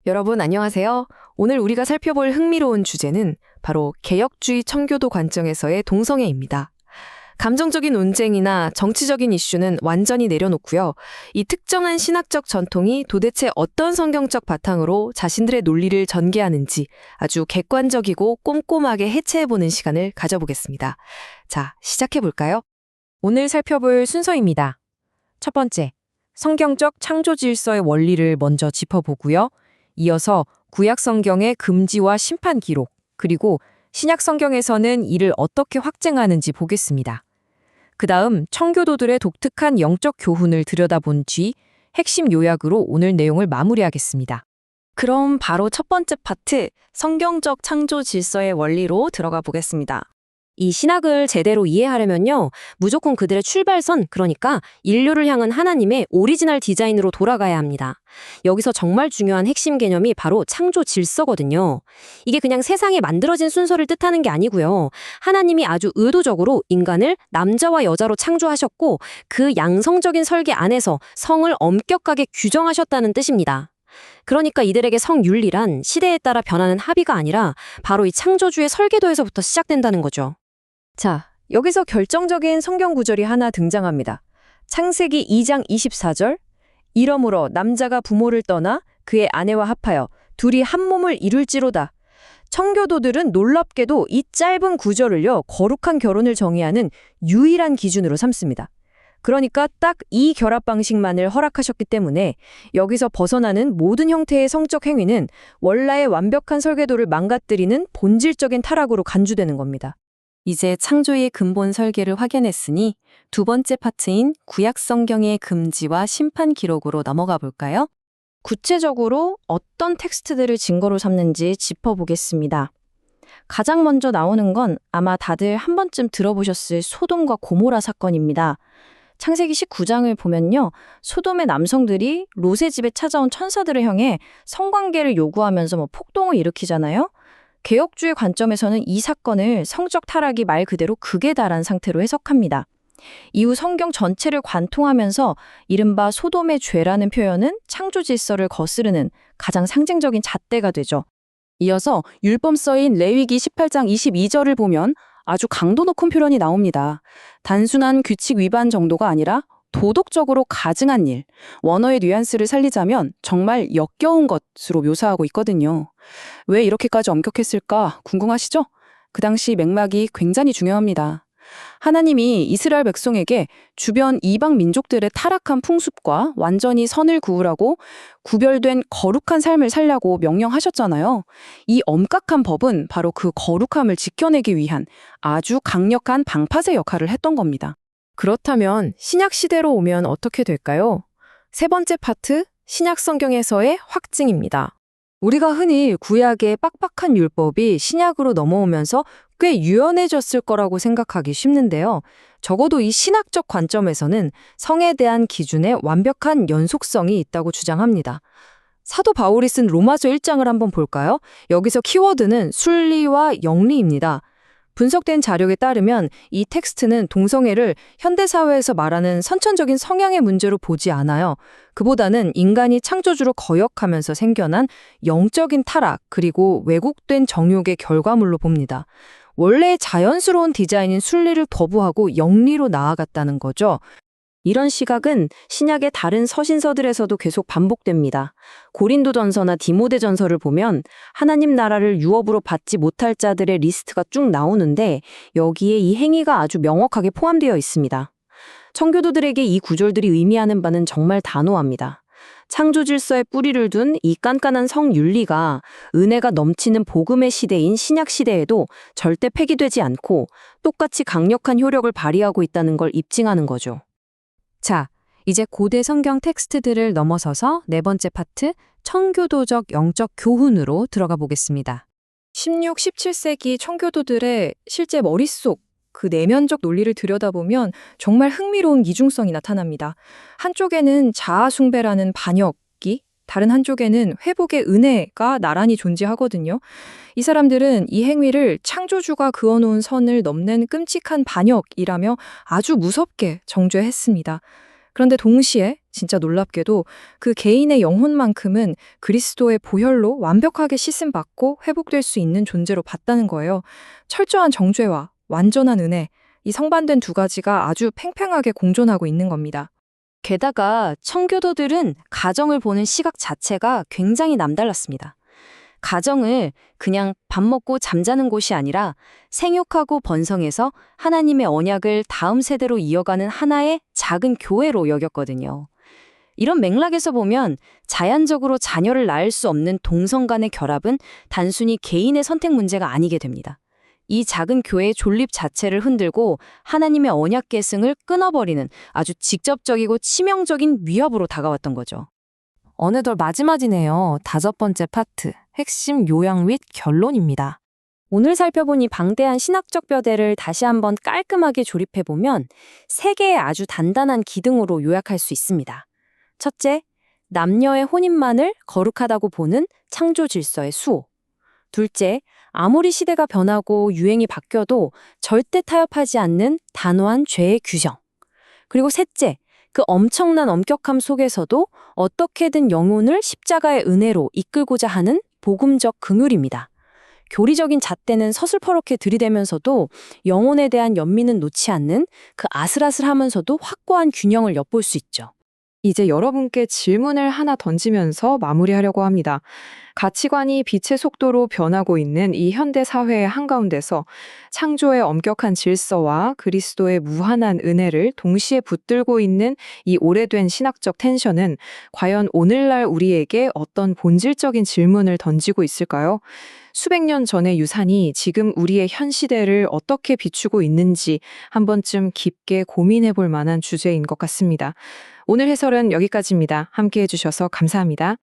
여러분 안녕하세요. 오늘 우리가 살펴볼 흥미로운 주제는 바로 개혁주의 청교도 관점에서의 동성애입니다. 감정적인 논쟁이나 정치적인 이슈는 완전히 내려놓고요. 이 특정한 신학적 전통이 도대체 어떤 성경적 바탕으로 자신들의 논리를 전개하는지 아주 객관적이고 꼼꼼하게 해체해보는 시간을 가져보겠습니다. 자, 시작해볼까요? 오늘 살펴볼 순서입니다. 첫 번째, 성경적 창조 질서의 원리를 먼저 짚어보고요. 이어서 구약 성경의 금지와 심판 기록, 그리고 신약 성경에서는 이를 어떻게 확증하는지 보겠습니다. 그 다음 청교도들의 독특한 영적 교훈을 들여다본 뒤 핵심 요약으로 오늘 내용을 마무리하겠습니다. 그럼 바로 첫 번째 파트, 성경적 창조 질서의 원리로 들어가 보겠습니다. 이 신학을 제대로 이해하려면요, 무조건 그들의 출발선, 그러니까 인류를 향한 하나님의 오리지널 디자인으로 돌아가야 합니다. 여기서 정말 중요한 핵심 개념이 바로 창조 질서거든요. 이게 그냥 세상에 만들어진 순서를 뜻하는 게 아니고요. 하나님이 아주 의도적으로 인간을 남자와 여자로 창조하셨고 그 양성적인 설계 안에서 성을 엄격하게 규정하셨다는 뜻입니다. 그러니까 이들에게 성윤리란 시대에 따라 변하는 합의가 아니라 바로 이 창조주의 설계도에서부터 시작된다는 거죠. 자, 여기서 결정적인 성경 구절이 하나 등장합니다. 창세기 2장 24절, 이러므로 남자가 부모를 떠나 그의 아내와 합하여 둘이 한 몸을 이룰지로다. 청교도들은 놀랍게도 이 짧은 구절을요, 거룩한 결혼을 정의하는 유일한 기준으로 삼습니다. 그러니까 딱 이 결합 방식만을 허락하셨기 때문에 여기서 벗어나는 모든 형태의 성적 행위는 원래의 완벽한 설계도를 망가뜨리는 본질적인 타락으로 간주되는 겁니다. 이제 창조의 근본 설계를 확인했으니 두 번째 파트인 구약 성경의 금지와 심판 기록으로 넘어가 볼까요? 구체적으로 어떤 텍스트들을 증거로 삼는지 짚어보겠습니다. 가장 먼저 나오는 건 아마 다들 한 번쯤 들어보셨을 소돔과 고모라 사건입니다. 창세기 19장을 보면요, 소돔의 남성들이 롯의 집에 찾아온 천사들을 향해 성관계를 요구하면서 폭동을 일으키잖아요. 개혁주의 관점에서는 이 사건을 성적 타락이 말 그대로 극에 달한 상태로 해석합니다. 이후 성경 전체를 관통하면서 이른바 소돔의 죄라는 표현은 창조 질서를 거스르는 가장 상징적인 잣대가 되죠. 이어서 율법서인 레위기 18장 22절을 보면 아주 강도 높은 표현이 나옵니다. 단순한 규칙 위반 정도가 아니라 도덕적으로 가증한 일, 원어의 뉘앙스를 살리자면 정말 역겨운 것으로 묘사하고 있거든요. 왜 이렇게까지 엄격했을까 궁금하시죠? 그 당시 맥락이 굉장히 중요합니다. 하나님이 이스라엘 백성에게 주변 이방 민족들의 타락한 풍습과 완전히 선을 그으라고 구별된 거룩한 삶을 살라고 명령하셨잖아요. 이 엄격한 법은 바로 그 거룩함을 지켜내기 위한 아주 강력한 방파제 역할을 했던 겁니다. 그렇다면 신약 시대로 오면 어떻게 될까요? 세 번째 파트, 신약 성경에서의 확증입니다. 우리가 흔히 구약의 빡빡한 율법이 신약으로 넘어오면서 꽤 유연해졌을 거라고 생각하기 쉽는데요. 적어도 이 신학적 관점에서는 성에 대한 기준에 완벽한 연속성이 있다고 주장합니다. 사도 바울이 쓴 로마서 1장을 한번 볼까요? 여기서 키워드는 순리와 영리입니다. 분석된 자료에 따르면 이 텍스트는 동성애를 현대사회에서 말하는 선천적인 성향의 문제로 보지 않아요. 그보다는 인간이 창조주로 거역하면서 생겨난 영적인 타락 그리고 왜곡된 정욕의 결과물로 봅니다. 원래 자연스러운 디자인인 순리를 거부하고 영리로 나아갔다는 거죠. 이런 시각은 신약의 다른 서신서들에서도 계속 반복됩니다. 고린도전서나 디모데전서를 보면 하나님 나라를 유업으로 받지 못할 자들의 리스트가 쭉 나오는데 여기에 이 행위가 아주 명확하게 포함되어 있습니다. 청교도들에게 이 구절들이 의미하는 바는 정말 단호합니다. 창조 질서에 뿌리를 둔 이 깐깐한 성윤리가 은혜가 넘치는 복음의 시대인 신약 시대에도 절대 폐기되지 않고 똑같이 강력한 효력을 발휘하고 있다는 걸 입증하는 거죠. 자, 이제 고대 성경 텍스트들을 넘어서서 네 번째 파트, 청교도적 영적 교훈으로 들어가 보겠습니다. 16, 17세기 청교도들의 실제 머릿속, 그 내면적 논리를 들여다보면 정말 흥미로운 이중성이 나타납니다. 한쪽에는 자아숭배라는 반역이, 다른 한쪽에는 회복의 은혜가 나란히 존재하거든요. 이 사람들은 이 행위를 창조주가 그어놓은 선을 넘는 끔찍한 반역이라며 아주 무섭게 정죄했습니다. 그런데 동시에 진짜 놀랍게도 그 개인의 영혼만큼은 그리스도의 보혈로 완벽하게 씻음받고 회복될 수 있는 존재로 봤다는 거예요. 철저한 정죄와 완전한 은혜, 이 성반된 두 가지가 아주 팽팽하게 공존하고 있는 겁니다. 게다가 청교도들은 가정을 보는 시각 자체가 굉장히 남달랐습니다. 가정을 그냥 밥 먹고 잠자는 곳이 아니라 생육하고 번성해서 하나님의 언약을 다음 세대로 이어가는 하나의 작은 교회로 여겼거든요. 이런 맥락에서 보면 자연적으로 자녀를 낳을 수 없는 동성 간의 결합은 단순히 개인의 선택 문제가 아니게 됩니다. 이 작은 교회의 존립 자체를 흔들고 하나님의 언약 계승을 끊어버리는 아주 직접적이고 치명적인 위협으로 다가왔던 거죠. 어느덧 마지막이네요. 5번째 파트, 핵심 요약 및 결론입니다. 오늘 살펴본 이 방대한 신학적 뼈대를 다시 한번 깔끔하게 조립해보면 3개의 아주 단단한 기둥으로 요약할 수 있습니다. 첫째, 남녀의 혼인만을 거룩하다고 보는 창조 질서의 수호. 둘째, 아무리 시대가 변하고 유행이 바뀌어도 절대 타협하지 않는 단호한 죄의 규정. 그리고 셋째, 그 엄청난 엄격함 속에서도 어떻게든 영혼을 십자가의 은혜로 이끌고자 하는 복음적 긍휼입니다. 교리적인 잣대는 서슬퍼렇게 들이대면서도 영혼에 대한 연민은 놓지 않는 그 아슬아슬하면서도 확고한 균형을 엿볼 수 있죠. 이제 여러분께 질문을 하나 던지면서 마무리하려고 합니다. 가치관이 빛의 속도로 변하고 있는 이 현대 사회의 한가운데서 창조의 엄격한 질서와 그리스도의 무한한 은혜를 동시에 붙들고 있는 이 오래된 신학적 텐션은 과연 오늘날 우리에게 어떤 본질적인 질문을 던지고 있을까요? 수백 년 전의 유산이 지금 우리의 현 시대를 어떻게 비추고 있는지 한 번쯤 깊게 고민해 볼 만한 주제인 것 같습니다. 오늘 해설은 여기까지입니다. 함께 해주셔서 감사합니다.